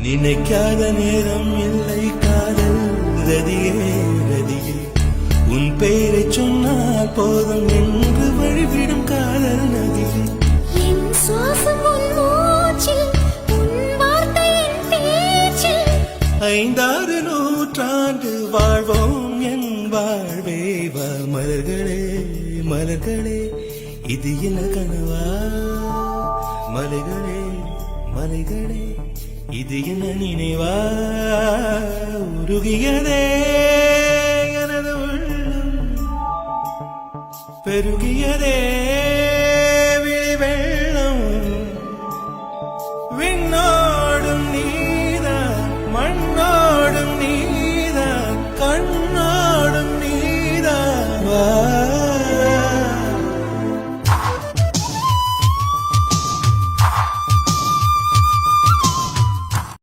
நினைக்காத நேரம் இல்லை காதல் ரதியே ரதியே உன் பெயரை சொன்னால் போதும் என்று வழிவிடும் காதல் நதியே என் சுவாசம் உன் மூச்சில் உன் வார்த்தை என் பேச்சில் 5-6 நூற்றாண்டு வாழ்வோம் என் வாழ்வே வா மலர்களே மலர்களே இது என்ன கனவா மலைகளே மலைகளே இது என்ன நினைவா உருகியதே எனது உள்ளம் பெருகியதே